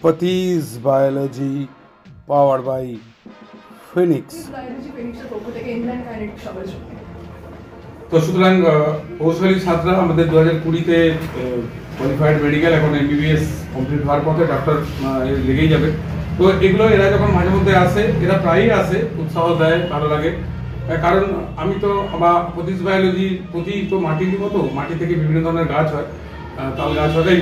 পতিজ biology power by Phoenix. তো সুতরাং কৌশলী ছাত্ররা আমাদের 2020-তে কোয়ালিফাইড মেডিকেল, এখন MBBS কমপ্লিট হওয়ার পথে, ডাক্তার লেগেই যাবে। তো এগুলো এরা যখন মাঝে মধ্যে আসে, এরা প্রায়ই আসে, উৎসাহ দেয়, ভালো লাগে। কারণ আমি তো আমার পতিজ বায়োলজি, পতি তো মাটির মতো, মাটি থেকে বিভিন্ন ধরনের গাছ হয়, তাল গাছ হয়,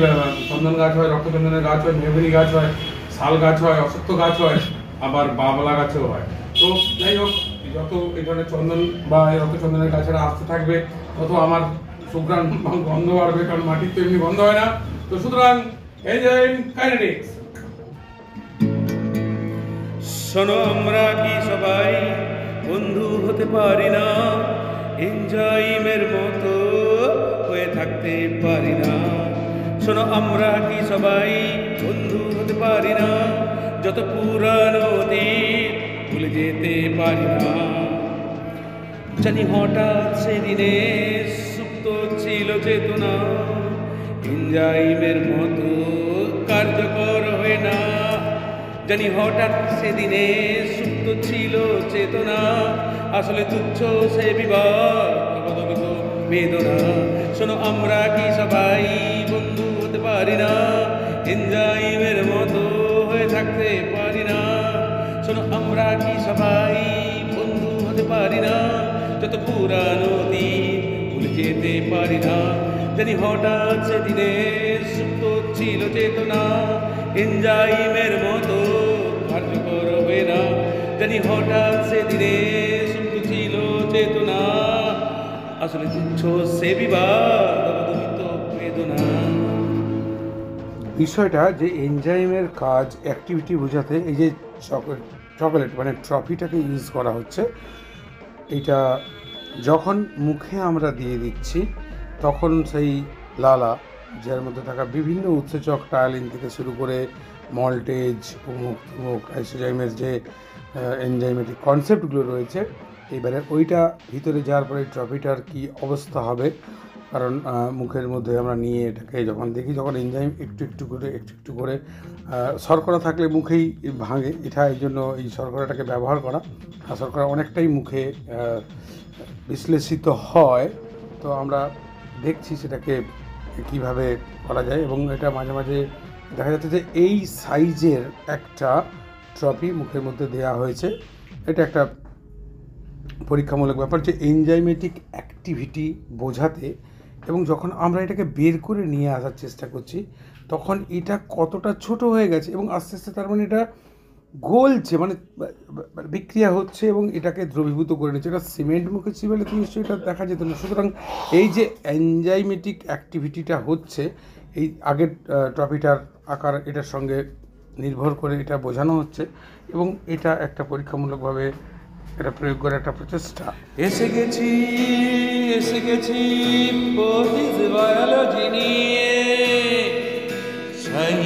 চন্দন গাছ হয়, রক্তচন্দনের গাছ হয়, মেহগনি গাছ হয়, শাল গাছ হয়, অশ্বত্থ গাছ হয়, আবার বাবলা গাছও হয়। তো যাই হোক, যত এই ধরনের চন্দন বা এই রক্তচন্দনের গাছেরা আসতে থাকবে, তত আমার সুঘ্রাণ গন্ধ বাড়বে, কারণ মাটির তো এমনি গন্ধ হয় না। তো সুতরাং এনজাইম কাইনেটিক্স। শোনো, আমরা কি সবাই বন্ধু হতে পারি না? এনজাইমের মতো হয়ে থাকতে পারি না? শোনো, আমরা কি সবাই বন্ধু হতে পারি না? যত পুরানো অতীত ভুলে যেতে পারি না। জানি হঠাৎ সেদিনে সুপ্ত ছিল চেতনা, এনজাইমের মতো কার্যকর হয়ে না। জানি হঠাৎ সেদিনে সুপ্ত ছিল চেতনা, আসলে তুচ্ছ সে বিবাদ, বেদনা। শোনো, আমরা কি সবাই বন্ধু হতে পারি না? এনজাইমের মতো হয়ে থাকতে পারি না? শোনো, আমরা কি সবাই বন্ধু হতে পারি না? যত পুরানো দিন ভুলে যেতে পারি না। জানি হঠাৎ সেদিনে সুপ্ত ছিল চেতনা, এনজাইমের মতো কার্যকর হবে না। জানি হঠাৎ সেদিনে সুপ্ত ছিল চেতনা, আসলে তুচ্ছ সে বিবাদ, অবদমিত বেদনা। বিষয়টা যে এনজাইমের কাজ, অ্যাক্টিভিটি বোঝাতে এই যে চকোলেট মানে ট্রফিটাকে ইউজ করা হচ্ছে, এটা যখন মুখে আমরা দিয়ে দিচ্ছি, তখন সেই লালা, যার মধ্যে থাকা বিভিন্ন উৎসেচক, টায়ালিন থেকে শুরু করে মল্টেজ, অমুক আইসোজাইমের যে এনজাইমেটিক কনসেপ্টগুলো রয়েছে, এবারে ওইটা ভিতরে যাওয়ার পরে ট্রফিটার কি অবস্থা হবে। কারণ মুখের মধ্যে আমরা নিয়ে এটাকে যখন দেখি, যখন এনজাইম একটু একটু করে শর্করা থাকলে মুখেই ভাঙে, এটা এই জন্য এই শর্করাটাকে ব্যবহার করা। আর শর্করা অনেকটাই মুখে বিশ্লেষিত হয়। তো আমরা দেখছি সেটাকে কিভাবে করা যায়, এবং এটা মাঝে মাঝে দেখা যাচ্ছে যে এই সাইজের একটা ট্রফি মুখের মধ্যে দেওয়া হয়েছে। এটা একটা পরীক্ষামূলক ব্যাপার যে এনজাইমেটিক অ্যাক্টিভিটি বোঝাতে, এবং যখন আমরা এটাকে বের করে নিয়ে আসার চেষ্টা করছি, তখন এটা কতটা ছোট হয়ে গেছে এবং আস্তে আস্তে তার মানে এটা গলছে, মানে বিক্রিয়া হচ্ছে এবং এটাকে দ্রবীভূত করে নিচ্ছে। এটা সিমেন্ট মুখে চিবালে তো নিশ্চয়ই এটা দেখা যেত না। সুতরাং এই যে এনজাইমেটিক অ্যাক্টিভিটিটা হচ্ছে, এই আগের ট্রফিটার আকার এটার সঙ্গে নির্ভর করে এটা বোঝানো হচ্ছে, এবং এটা একটা পরীক্ষামূলকভাবে এটা প্রয়োগ করে একটা প্রচেষ্টা। এসে গেছি পতিজ বায়োলজি নিয়ে, চাই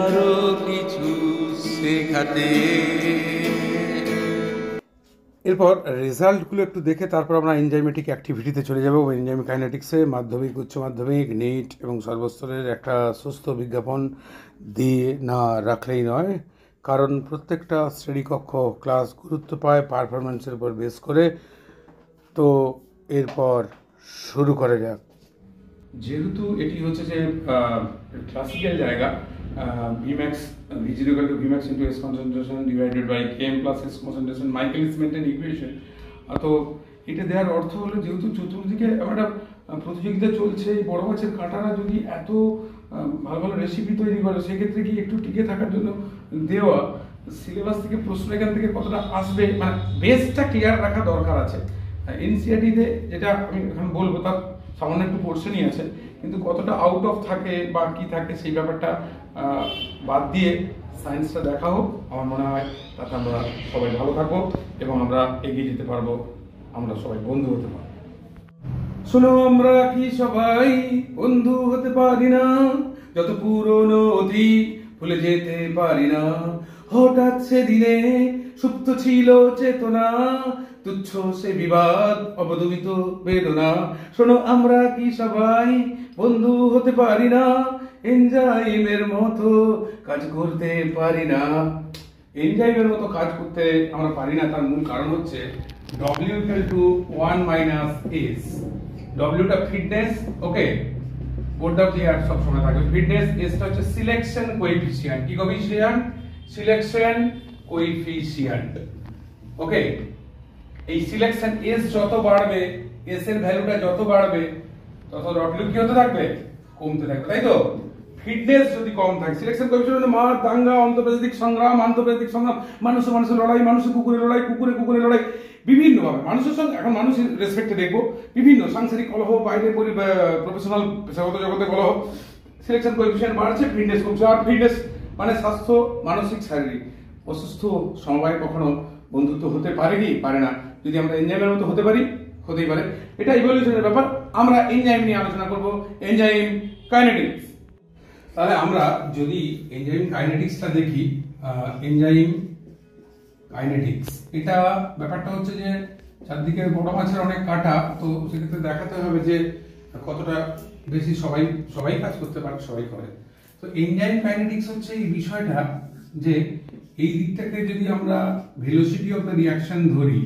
আরো কিছু শেখাতে। এরপর রেজাল্টগুলো একটু দেখে তারপর আমরা এনজাইমেটিক অ্যাক্টিভিটিতে চলে যাবো। এনজাইম কাইনেটিক্সে মাধ্যমিক, উচ্চ মাধ্যমিক, নেট এবং সর্বস্তরের একটা সুস্থ বিজ্ঞাপন দিয়ে না রাখলেই নয়, কারণ প্রত্যেকটা শ্রেণীকক্ষ ক্লাস গুরুত্ব পায় পারফরমেন্সের উপর বেস করে। তো এরপর শুরু করা যাক। যেহেতু এটি হচ্ছে যে ক্লাসিক্যাল জায়গা, Vmax V0 equal to Vmax into S concentration divided by Km plus S concentration, Michaelis-Menten equation। তো এটা দেওয়ার অর্থ হলো, যেহেতু চতুর্দিকে একটা প্রতিযোগিতা চলছে, এই বড় মাছের কাঁটারা যদি এত ভালো ভালো রেসিপি তৈরি করে, সেক্ষেত্রে কি একটু টিকে থাকার জন্য দেওয়া সিলেবাস থেকে প্রশ্ন এখান থেকে কতটা আসবে, মানে বেসটা ক্লিয়ার রাখা দরকার আছে। এনসিইআরটিতে যেটা আমি এখন বলবো তার সামান্য একটু পোর্শনই আছে, কিন্তু কতটা আউট অফ থাকে বা কি থাকে সেই ব্যাপারটা বাদ দিয়ে সায়েন্সটা দেখা হোক। আমার মনে হয় তাতে আমরা সবাই ভালো থাকবো এবং আমরা এগিয়ে যেতে পারবো, আমরা সবাই বন্ধু হতে পারবো। শোনো, আমরা কি সবাই বন্ধু হতে পারি না? যত পুরনো অতীত ভুলে যেতে পারি না। হঠাৎ সেদিনে সুপ্ত ছিল চেতনা, তুচ্ছ সে বিবাদ, অবদমিত বেদনা। শোনো, আমরা কি সবাই বন্ধু হতে পারি না? এনজাইমের মতো কাজ করতে পারি না, এনজাইমের মতো কাজ করতে আমরা পারি না, তার মূল কারণ হচ্ছে W equal to 1 minus S। W টা ফিটনেস, ওকে, বোর্ডটা ক্লিয়ার সব সময় থাকবে। ফিটনেস, S টা হচ্ছে সিলেকশন কোএফিসিয়েন্ট। কি কোএফিসিয়েন্ট? সিলেকশন কোএফিসিয়েন্ট, ওকে। এই সিলেকশন S যত বাড়বে, S এর ভ্যালুটা যত বাড়বে, তত W কি হতে থাকবে? কমতে থাকবে, তাই তো? ফিটনেস যদি কম থাকে, সিলেকশন কোএফিসিয়েন্ট মানে মার, দাঙ্গা, আন্তর্জাতিক সংগ্রাম, আন্তর্জাতিক সংগ্রাম, মানুষের মানুষের লড়াই, মানুষের কুকুরের লড়াই, কুকুরে কুকুরের লড়াই, বিভিন্ন ভাবে মানুষের সঙ্গে, এখন মানুষের রেসপেক্টে দেখবো বিভিন্ন সাংসারিক কলহ, বাইরে প্রফেশনাল পেশাগত জগতে কলহ, সিলেকশন কোএফিসিয়েন্ট বাড়ছে, ফিটনেস কমছে। আর ফিটনেস মানে স্বাস্থ্য, মানসিক, শারীরিক। অসুস্থ সমবায় কখনো বন্ধুত্ব হতে পারে কি? পারে না। যদি আমরা এনজাইমের মতো হতে পারি, হতেই পারে। এটা ইভলিউশনের ব্যাপার। আমরা এনজাইম নিয়ে আলোচনা করব, এনজাইম কাইনেটিক্স। তাহলে আমরা যদি এনজাইম কাইনেটিক্সটা দেখি, এনজাইম কাইনেটিক্স, এটা ব্যাপারটা হচ্ছে যে চারদিকে বড় মাছের অনেক কাটা, তো সেক্ষেত্রে দেখাতে হবে যে কতটা বেশি সবাই কাজ করতে পারে, সবাই করে। তো এনজাইম কাইনেটিক্স হচ্ছে এই বিষয়টা যে এই দিকটাকে যদি আমরা ভেলোসিটি অফ দ্য রিয়াকশন ধরি,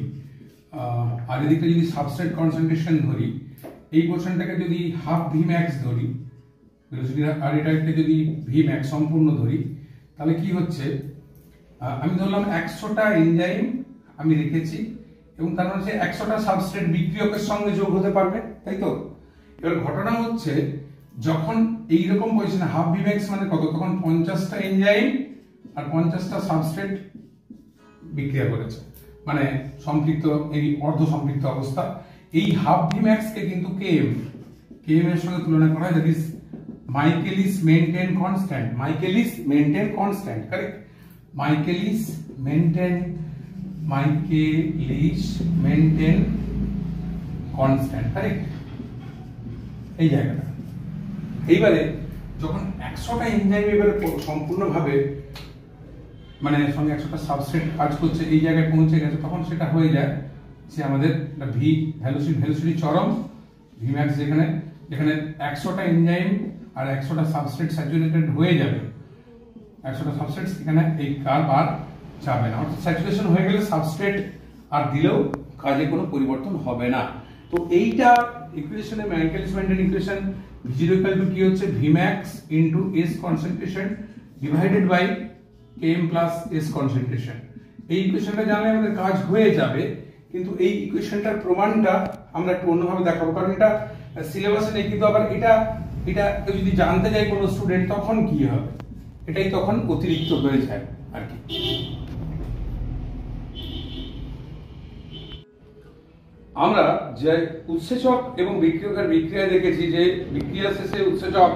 আর এদিকটা যদি সাবস্ট্রেট কনসেন্ট্রেশন ধরি, এই পোর্শনটাকে যদি হাফ Vmax ধরি, ভেলোসিটি, আর এটাকে যদি Vmax সম্পূর্ণ ধরি, তাহলে কি হচ্ছে? আমি ধরলাম 100টা এনজাইম আমি রেখেছি, এবং তার মানে 100টা সাবস্ট্রেট বিক্রিয়কের সঙ্গে যোগ হতে পারবে, তাই তো? এবার ঘটনা হচ্ছে যখন এইরকম পজিশনে হাফ Vmax মানে কত, তখন 50টা এনজাইম আর 50টা সাবস্ট্রেট বিক্রিয়া করেছে, মানে সম্পৃক্ত, এই অর্ধ সম্পৃক্ত অবস্থা। এই হাফ Vmax কে কিন্তু Km এর সঙ্গে তুলনা করা হয়, that is Michaelis Menten constant, Michaelis Menten constant, correct? Michaelis Menten constant, correct? এই জায়গাটা। এইবারে যখন 100টা এনজাইম এবারে সম্পূর্ণভাবে মানে সঙ্গে 100টা সাবস্ট্রেট কাজ করছে, এই জায়গায় পৌঁছে গেছে, তখন সেটা হয়ে যায় যে আমাদের ভি ভ্যালোসিটি চরম, Vmax যেখানে 100টা এনজাইম আর 100টা সাবস্ট্রেট স্যাচুরেটেড হয়ে যাবে, 100টা সাবস্ট্রেট এখানে এই কার্ভ আর যাবে না, অর্থাৎ স্যাচুরেশন হয়ে গেলে সাবস্ট্রেট আর দিলেও কাজে কোনো পরিবর্তন হবে না। তো এইটা ইকুয়েশনে মাইকেলিস মেন্টেন ইকুয়েশন, V0 কি হচ্ছে? Vmax into S concentration divided by Km plus S concentration. এই ইকুয়েশনটা জানলে আমাদের কাজ হয়ে যাবে, কিন্তু এই ইকুয়েশনটার প্রমাণটা আমরা একটু অন্যভাবে দেখাবো, কারণ এটা সিলেবাসে নেই। কিন্তু আবার এটা যদি জানতে যায় কোনো স্টুডেন্ট, তখন কি হবে? এটাই তখন অতিরিক্ত হয়ে যায় আর কি। আমরা যে উৎসেচক এবং বিক্রিয়কের বিক্রিয়া দেখেছি যে বিক্রিয়া শেষে উৎসেচক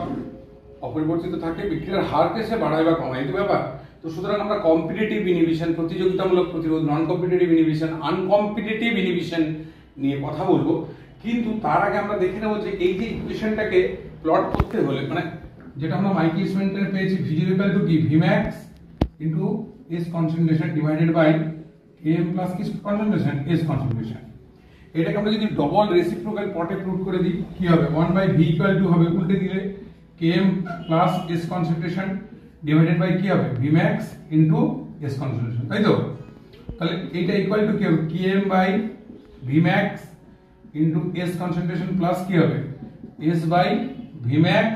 অপরিবর্তিত থাকে, বিক্রিয়ার হারকে সে বাড়ায় বা কমায়, এই ব্যাপার। তো সুতরাং আমরা কম্পিটিটিভ ইনহিবিশন, প্রতিযোগিতামূলক প্রতিরোধ, নন কম্পিটিটিভ ইনহিবিশন, আনকম্পিটিটিভ ইনহিবিশন নিয়ে কথা বলবো। কিন্তু তার আগে আমরা দেখে নেবো যে এই যে ইকুয়েশনটাকে প্লট করতে হলে, মানে যেটা আমরা মাইকেলিস মেন্টেনে পেয়েছি, V0 কি? Vmax into S concentration divided by Km plus কি কনসেন্ট্রেশন? S concentration. এটাকে আমরা যদি ডবল রেসিপ্রোকাল পটে প্রুভ করে দিই, কি হবে? 1/V হবে, উল্টে দিলে Km plus S concentration divided by কি হবে? Vmax ইনটু S কনসেন্ট্রেশন, তাই তো? তাহলে এটা ইকুয়াল টু কি হবে? Km by Vmax into S concentration plus কি হবে? S by Vmax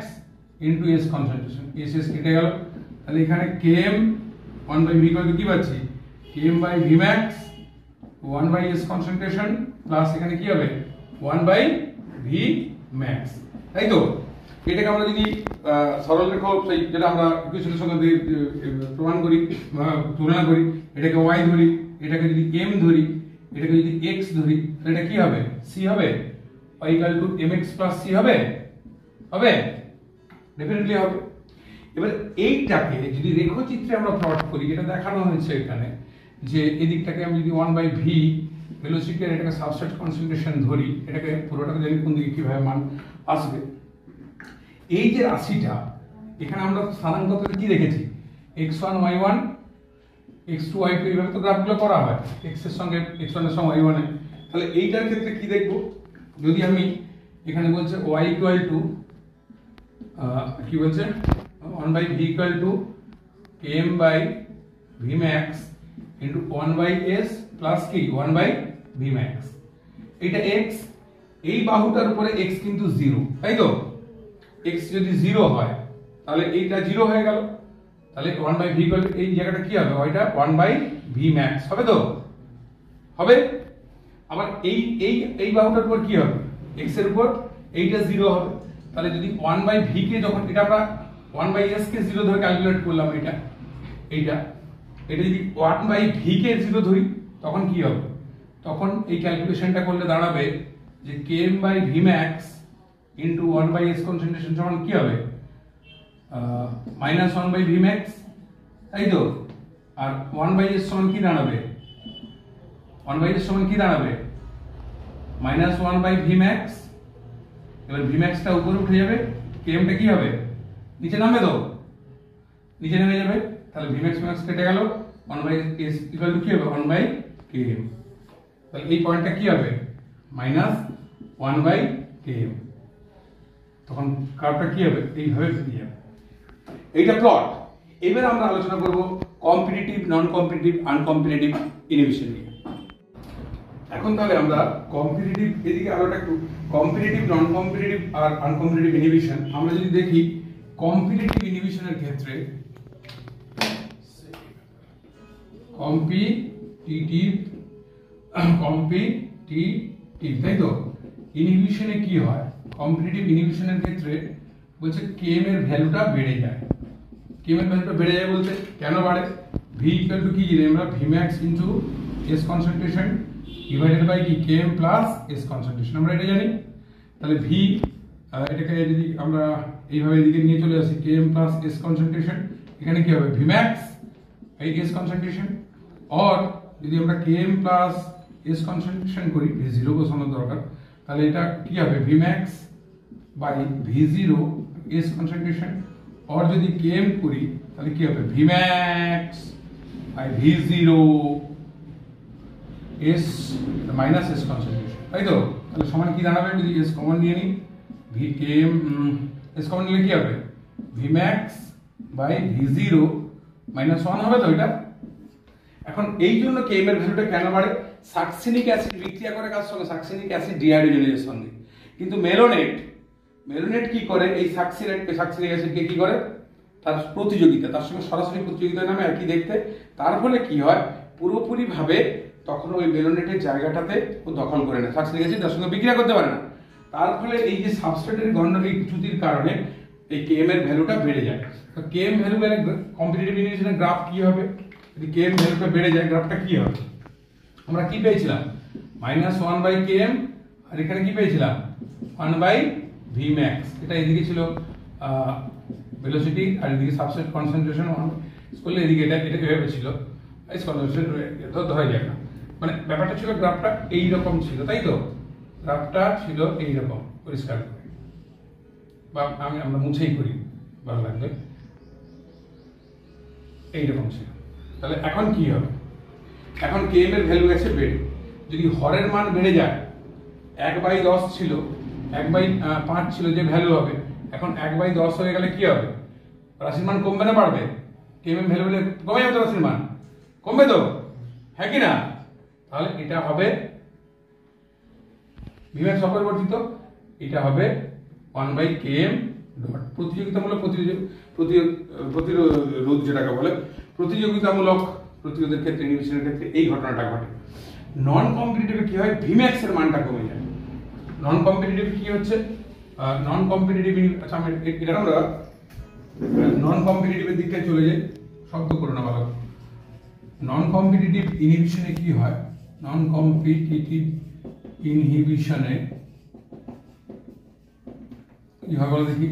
into S concentration. S কেটে গেল, তাহলে এখানে Km 1/V কি পাচ্ছি? Km by Vmax 1/S concentration plus এখানে কি হবে? 1/Vmax, তাই তো? এটাকে আমরা যদি সরল রেখা, যেটা আমরা ইকুয়েশনের সঙ্গে প্রমাণ করি, তুলনা করি, এটাকে y ধরি, এটাকে যদি m ধরি, এটাকে যদি x ধরি, তাহলে এটা কি হবে? c হবে, y = mx + c হবে, ডেফিনেটলি হবে। এবার এইটাকে যদি রেখাচিত্রে আমরা প্লট করি, যেটা দেখানো হয়েছে এখানে, যে এদিকটাকে আমি যদি 1/v ভেলোসিটি আর এটাকে সাবস্ট্রেট কনসেন্ট্রেশন ধরি, এটাকে পুরোটাকে জানি কোন দিকে কিভাবে মান আসবে। এই যে রাশিটা এখানে আমরা স্থানাঙ্কতে কি রেখেছি? x1 y1 x2 y2, এইভাবে তো গ্রাফগুলো করা হয়, x এর সঙ্গে x1 এর সঙ্গে y1 এর। তাহলে এইটার ক্ষেত্রে কি দেখব? যদি আমি এখানে বলছে y কি বলছে? 1/v km by vmax into 1/s plus কি 1/vmax। এটা x, এই বাহুটার উপরে x কিন্তু 0, তাই তো? x যদি 0 হয় তাহলে এইটা 0 হয়ে গেল, তাহলে 1/v এই জায়গাটা কি হবে? ওইটা 1/vmax হবে তো? হবে। আবার এই বাহুটার উপর কি হবে? x এর উপর এইটা 0 হবে, তাহলে যদি 1/v কে যখন এটা আমরা 1/s কে 0 ধরে ক্যালকুলেট করলাম, এটা যদি 1/v কে 0 ধরি তখন কি হবে? তখন এই ক্যালকুলেশনটা করলে দাঁড়াবে যে km by vmax into 1/s concentration সমান কি হবে? -1/vmax, তাই তো? আর 1/s সমান কি দাঁড়াবে? 1/s সমান কি দাঁড়াবে? -1/vmax। এবার vmax টা উপরে উঠে যাবে, km টা কি হবে? নিচে নামবে তো? নিচে নেমে যাবে, তাহলে vmax max কেটে গেল, 1/s ইকুয়াল টু কি হবে? 1/km। তাহলে এই পয়েন্টটা কি হবে? -1/km। তখন কার্ভটা কি হবে? এইভাবে বেরিয়ে যাবে। এইটা প্লট। এবার আমরা আলোচনা করব কম্পিটিটিভ, নন কম্পিটিটিভ, আনকম্পিটিটিভ ইনহিবিশন নিয়ে। এখন তাহলে আমরা কম্পিটিটিভ, এদিকে আরো একটু কম্পিটিটিভ, নন কম্পিটিটিভ আর আনকম্পিটিটিভ ইনহিবিশন আমরা যদি দেখি, কম্পিটিটিভ ইনহিবিশনের ক্ষেত্রে কম্পিটিটিভ, তাই তো? ইনহিবিশনে কি হয়? কম্পিটিটিভ ইনহিবিশনের ক্ষেত্রে বলছে km এর ভ্যালুটা বেড়ে যায়। km এর ভ্যালুটা বেড়ে যায় বলতে কেন বাড়ে? v ইকুয়াল টু কি জানি আমরা? vmax into s concentration divided by কি km প্লাস s কনসেন্ট্রেশন, আমরা এটা জানি। তাহলে v, এটাকে যদি আমরা এইভাবে এদিকে নিয়ে চলে আসি, km প্লাস s কনসেন্ট্রেশন, এখানে কি হবে? vmax by s concentration. আর যদি আমরা km প্লাস s কনসেন্ট্রেশন করি, v0 বসানোর দরকার, তাহলে এটা কি হবে? vmax by v0 s concentration. আর যদি km করি তাহলে কি হবে? vmax by v0 s minus s concentration, তাই তো? তাহলে সমান কি দাঁড়াবে? যদি s কমন নিয়ে নিই, km s কমন নিলে কি হবে? vmax বাই v0 মাইনাস 1 হবে তো এটা? এখন এই জন্য km এর ভ্যালুটা কেন বাড়ে? সাকসিনিক অ্যাসিড বিক্রিয়া করে কার সঙ্গে? সাকসিনিক অ্যাসিড ডিহাইড্রোজেনেজের সঙ্গে। কিন্তু মেলোনেট কি করে? এই সাকসিনিক অ্যাসিডকে কি করে? তার প্রতিযোগিতা, তার সঙ্গে সরাসরি প্রতিযোগিতা নামে আর কি দেখতে। তার ফলে কি হয়? পুরোপুরি ভাবে তখন ওই মেলোনেটের জায়গাটাতে ও দখল করে নেয়, সাকসিনিক অ্যাসিড তার সঙ্গে বিক্রিয়া করতে পারে না। তার ফলে এই যে সাবস্ট্রেটের গণ্ডালিক চ্যুতির কারণে এই km এর ভ্যালুটা বেড়ে যায়। তো km ভ্যালু এর কম্পিটিটিভ ইনহিবিশনের গ্রাফ কি হবে? যদি km ভ্যালুটা বেড়ে যায়, গ্রাফটা কি হবে? আমরা কি পেয়েছিলাম? -1/km, আর এখানে কি পেয়েছিলাম? 1/vmax। এটা এদিকে ছিল ভেলোসিটি, আর এদিকে সাবস্ট্রেট কনসেন্ট্রেশন করলে এদিকে এটা এভাবে ছিল, এই কনসেন্ট্রেশন ধরা যায় না। মানে ব্যাপারটা ছিল, গ্রাফটা এই রকম ছিল, তাই তো? গ্রাফটা ছিল এই রকম, পরিষ্কার করে, বা আমরা মুছেই করি, ভালো লাগবে, এইরকম ছিল। তাহলে এখন কি হবে? এখন km এর ভ্যালু গেছে বেড়ে। যদি হরের মান বেড়ে যায়, 1/10 ছিল, 1/5 ছিল যে ভ্যালু হবে, এখন 1/10 হয়ে গেলে কি হবে? রাশির মান কমবে না বাড়বে? km এর ভ্যালু কমে যাবে তো, রাশির মান কমবে তো, হ্যাঁ কি না? তাহলে এটা হবে vmax অপরিবর্তিত, এটা হবে 1/km ডট প্রতিযোগিতামূলক প্রতিরোধ, যেটাকে বলে প্রতিযোগিতামূলক প্রতিরোধের ক্ষেত্রে, ইনহিবিশনের ক্ষেত্রে এই ঘটনাটা ঘটে। নন কম্পিটিটিভে কি হয়? vmax এর মানটা কমে যায়। নন কম্পিটিটিভ কি হচ্ছে? নন কম্পিটিটিভ, আচ্ছা এটা আমরা নন কম্পিটিটিভের দিকে চলে যাই, শব্দ করো না ভালো। নন কম্পিটিটিভ ইনহিবিশনে কি হয়? নন কম্পিটিটিভ ইনহিবিশনে কি হয় বলো দেখি?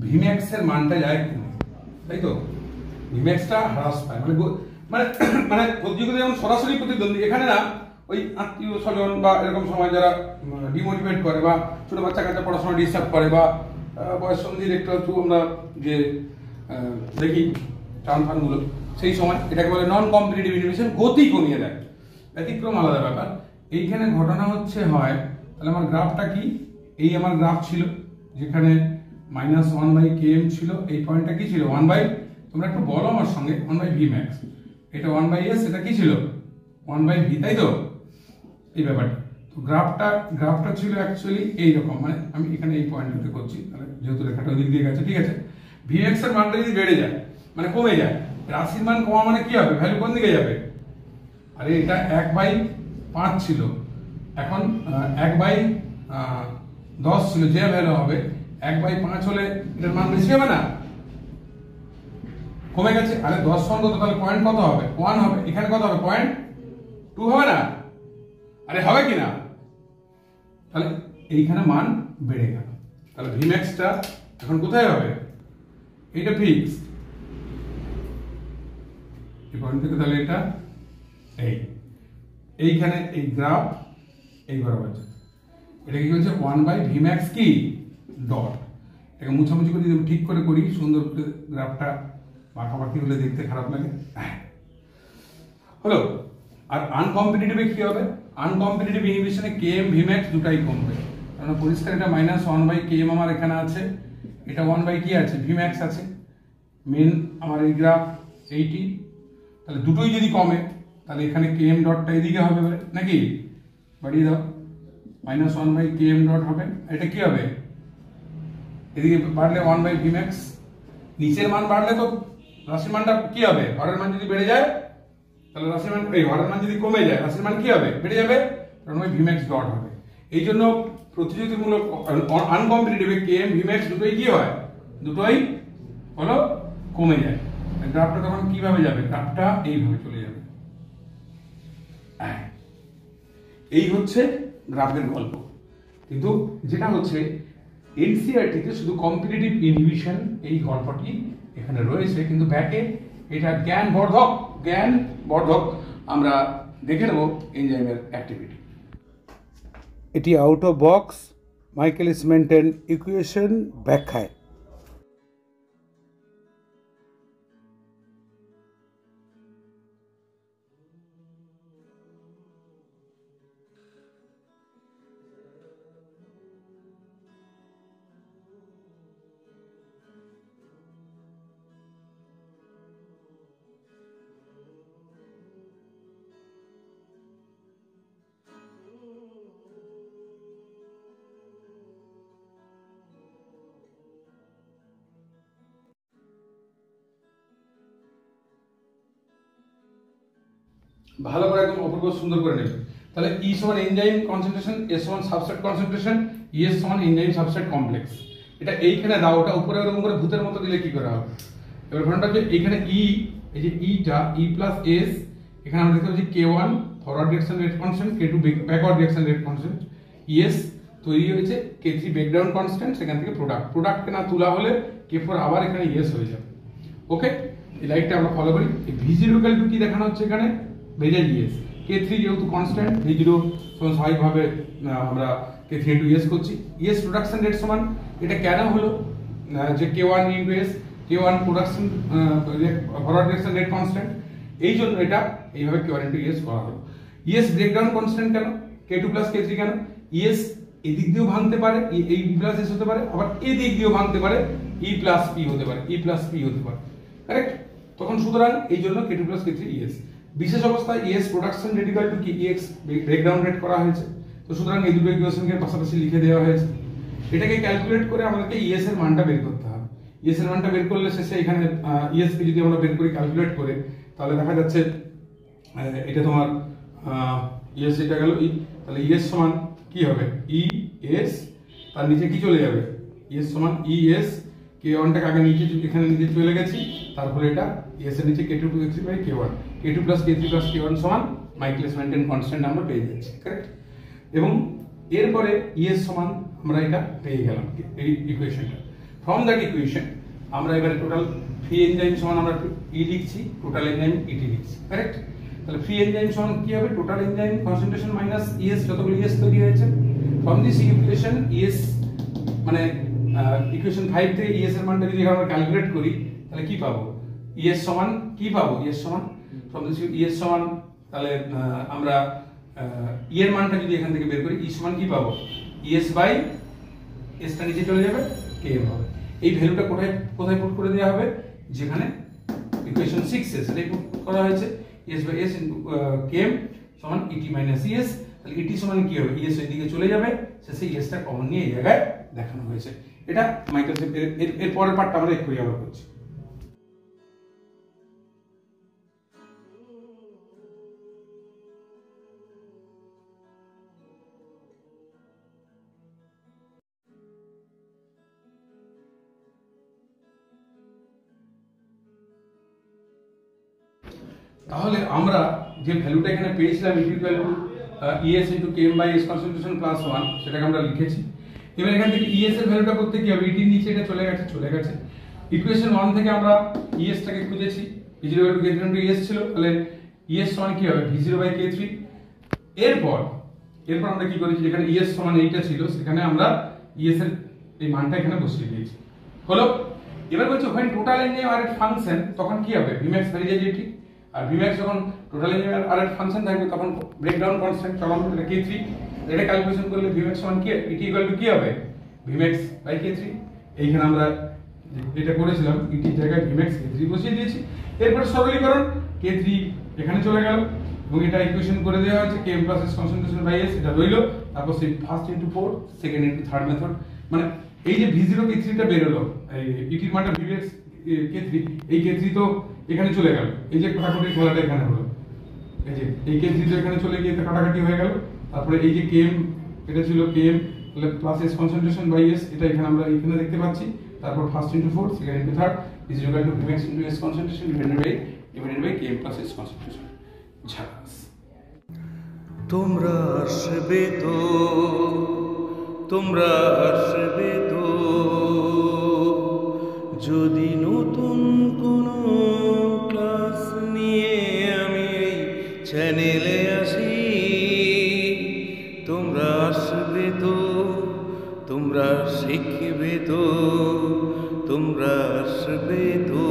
vmax এর মানটা যায় কমে, তাই তো? vmax টা হ্রাস পায়, মানে প্রতিযোগিতা যেমন সরাসরি প্রতিদ্বন্দ্বী, এখানে না ওই আত্মীয় স্বজন বা এরকম সময় যারা ডিমোটিভেট করে, বা ছোট বাচ্চা কাচ্চা পড়াশোনা ডিস্টার্ব করে, বা বয়স সন্ধির একটু আমরা যে দেখি টান ফানগুলো, সেই সময় এটাকে বলে নন কম্পিটিটিভ ইনহিবিশন, গতি কমিয়ে দেয়। ব্যতিক্রম আলাদা ব্যাপার। এইখানে ঘটনা হচ্ছে হয়, তাহলে আমার গ্রাফটা কি? এই আমার গ্রাফ ছিল, যেখানে -1/km ছিল, এই পয়েন্টটা কি ছিল 1 বাই, তোমরা একটু বলো আমার সঙ্গে, 1/Vmax, এটা 1/s, এটা কি ছিল 1/v, তাই তো এই ব্যাপারটা। তো গ্রাফটা ছিল অ্যাকচুয়ালি এইরকম, মানে আমি এখানে এই পয়েন্টটাতে করছি, তাহলে যেহেতু রেখাটা ওই দিক দিয়ে গেছে, ঠিক আছে। Vmax এর মানটা যদি বেড়ে যায় মানে কমে যায়, রাশির মান কমা মানে কি হবে, ভ্যালু কোন দিকে যাবে, আরে এটা 1/5 ছিল, এখন 1/10 ছিল, যে ভ্যালু হবে 1/5 হলে এটার মান বেশি হবে না, কমে গেছে। আরে 10 সমান কত, তাহলে পয়েন্ট কত হবে 1 হবে, এখানে কত হবে 0.2 হবে না, আরে হবে কি না, তাহলে এইখানে মান বেড়ে গেল, তাহলে Vmax টা এখন কোথায় হবে, এটা ফিক্স এই পয়েন্ট থেকে, তাহলে এটা এইখানে এই গ্রাফ এই বরাবর যাবে, এটা কি হচ্ছে 1/Vmax কি ডট, এটাকে মুছামুছি করে যদি ঠিক করে করি, সুন্দর করে গ্রাফটা বাঁকাবাঁকি হলে দেখতে খারাপ লাগে হলো। আর আনকম্পিটিটিভে কি হবে, আনকম্পিটিটিভ ইনহিবিশনে Km Vmax দুটাই কমবে, কারণ পরিষ্কার এটা -1/km আমার এখানে আছে, এটা 1 কি আছে Vmax আছে, মেন আমার এই গ্রাফ এইটি, তাহলে দুটোই যদি কমে তাহলে এখানে Km ডটটা এদিকে হবে নাকি, বাড়িয়ে দাও, -1/km ডট হবে, এটা কি হবে এদিকে বাড়লে 1/Vmax, নিচের মান বাড়লে তো রাশির মানটা কি হবে, হরের মান যদি বেড়ে যায় তাহলে রাশির মান, এই হরের মান যদি কমে যায় রাশির মান কি হবে, বেড়ে যাবে, কারণ Vmax ডট হবে। এই জন্য প্রতিযোগিতামূলক আনকম্পিটিটিভে Km Vmax দুটোই কি হয়, দুটোই হলো কমে যায়, গ্রাফটা তখন কিভাবে যাবে, গ্রাফটা এইভাবে চলে যাবে, এই হচ্ছে গ্রাফের গল্প। কিন্তু যেটা হচ্ছে এনসিইআরটি-তে শুধু কম্পিটিটিভ ইনহিবিশন এই গল্পটি এখানে রয়েছে, কিন্তু ব্যাকে এটা জ্ঞানবর্ধক আমরা দেখে নেব এনজাইমের অ্যাক্টিভিটি। এটি out of box Michaelis Menten equation ব্যাখ্যায়। ভালো করে একদম অপূর্ব সুন্দর করে নেবে, তাহলে E সমান এনজাইম কনসেন্ট্রেশন, S সমান সাবস্ট্রেট কনসেন্ট্রেশন, ES সমান এনজাইম সাবস্ট্রেট কমপ্লেক্স, এটা এইখানে দাও, ওটা উপরে এরকম করে ভূতের মতো দিলে কি করে হবে। এবার ঘটনাটা হচ্ছে এইখানে E, এই যে Eটা E প্লাস S, এখানে আমরা দেখতে পাচ্ছি K1 forward direction rate constant, K2 backward direction rate constant, ES তৈরি হয়েছে, K3 ব্রেকডাউন কনস্ট্যান্ট, সেখান থেকে প্রোডাক্টকে না তোলা হলে K4 আবার এখানে ES হয়ে যাবে। ওকে, এই লাইটটা আমরা ফলো করি। এই V0 কি দেখানো হচ্ছে এখানে, ভেজেল ES, K3 যেহেতু কনস্ট্যান্ট, V0 সমান স্বাভাবিকভাবে আমরা K3 ইন্টু ES করছি, ES প্রোডাকশন রেট সমান, এটা কেন হলো যে K1 into S, K1 production forward direction rate constant, এই জন্য এটা এইভাবে K1 ইন্টু ES করা হলো। ES ব্রেকডাউন কনস্ট্যান্ট কেন, K2 প্লাস K3 কেন, ES এদিক দিয়েও ভাঙতে পারে, এই প্লাস S হতে পারে, আবার এদিক দিয়েও ভাঙতে পারে, E প্লাস P হতে পারে, E প্লাস P হতে পারে, কারেক্ট। তখন সুতরাং এই জন্য K2 প্লাস K3 ES। বিশেষ অবস্থায় ES production rate equal to কি EX ব্রেকডাউন রেট করা হয়েছে, তো সুতরাং এই দুটো ইকুয়েশনকে পাশাপাশি লিখে দেওয়া হয়েছে। এটাকে ক্যালকুলেট করে আমাদেরকে ES এর মানটা বের করতে হবে। ES এর মানটা বের করলে শেষে এখানে ES কে যদি আমরা বের করি ক্যালকুলেট করে, তাহলে দেখা যাচ্ছে এটা তোমার ES এটা গেল E, তাহলে ES সমান কি হবে ES, তার নিচে কি চলে যাবে ES সমান ES, K1 টাকে আগে নিচে এখানে নিচে চলে গেছি, তারপরে এটা ES এর নিচে K2 K3 by K1, K2 plus K3 plus K1 সমান মাইকেলিস মেন্টন কনস্ট্যান্ট আমরা পেয়ে যাচ্ছি, কারেক্ট। এবং এরপরে ES সমান আমরা এটা পেয়ে গেলাম এই ইকুয়েশনটা। ফ্রম দ্যাট ইকুয়েশন আমরা এবারে টোটাল ফ্রি এনজাইম সমান আমরা E লিখছি, টোটাল এনজাইম ET লিখছি, কারেক্ট। তাহলে ফ্রি এনজাইম সমান কি হবে, total enzyme concentration minus ES, যতগুলো ES তৈরি হয়েছে। ফ্রম দিস ইকুয়েশন ES মানে ইকুয়েশন 5 থেকে ES এর মানটা যদি আমরা ক্যালকুলেট করি তাহলে কি পাবো, ES সমান কি পাবো, ES সমান ফ্রম দিস ES সমান, তাহলে আমরা E এর মানটা যদি এখান থেকে বের করি, E সমান কি পাবো ES বাই S টা নিচে চলে যাবে Km হবে। এই ভ্যালুটা কোথায় কোথায় পুট করে দেওয়া হবে, যেখানে ইকুয়েশন 6 এ সেটাই পুট করা হয়েছে, s/s ইনটু km সমান et মাইনাস es। তাহলে et সমান কি হবে, es এর দিকে চলে যাবে, শেষে es টা কমন নিয়ে এই জায়গায় দেখানো হয়েছে। এটা মাইক্রোসেপ এর পরের পার্টটা আমরা এক্ষুনি আবার করছি। তাহলে আমরা যে ভ্যালুটা এখানে পেয়েছিলাম it equal to es into km by s concentration plus 1, সেটাকে আমরা লিখেছি। এবার এখান থেকে es এর ভ্যালুটা করতে কি হবে, এটির নিচে এটা চলে গেছে। ইকুয়েশন 1 থেকে আমরা es টাকে খুঁজেছি, v0 equal to k3 into es ছিল, তাহলে es সমান কি হবে v0 বাই k3। এরপর আমরা কি করেছি, যেখানে es সমান এইটা ছিল সেখানে আমরা es এর এই মানটা এখানে বসিয়ে দিয়েছি, হলো। এবার বলছে when total enzyme are at function তখন কি হবে, Vmax ভ্যারিয়েবিলিটি, আর Vmax যখন টোটাল এনজাইম আর এট ফাংশন থাকবে তখন ব্রেকডাউন কনস্ট্যান্ট তখন এটা k3, এটা ক্যালকুলেশন করলে Vmax সমান কি et ইকুয়াল টু কি হবে Vmax বাই k3। এইখানে আমরা এটা করেছিলাম et এর জায়গায় Vmax k3 বসিয়ে দিয়েছি। এরপর সরলীকরণ, k3 এখানে চলে গেল এবং এটা ইকুয়েশন করে দেওয়া হয়েছে km plus s concentration by s, এটা রইলো। তারপর সেই first into 4, second into third method, মানে এই যে v0 k3 টা বের হলো, এই et এর মানটা Vmax k3, এই k3 তো এখানে চলে গেল, এই যে কাটাকুটির খেলাটা এখানে হলো, এই যে এই k3 তো এখানে চলে গিয়ে কাটাকাটি হয়ে গেল। তারপরে এই যে km, এটা ছিল km plus s concentration by s, এটা এখানে আমরা এখানে দেখতে পাচ্ছি। তারপর first into 4, second into third is equal to Vmax into s concentration divided by km plus s concentration. ঝাকাস। তোমরা আসবে তো, তোমরা আসবে তো, যদি নতুন কোনো ক্লাস নিয়ে আমি এই চ্যানেলে আসি। তোমরা আসবে তো, তোমরা শিখবে তো, তোমরা আসবে তো।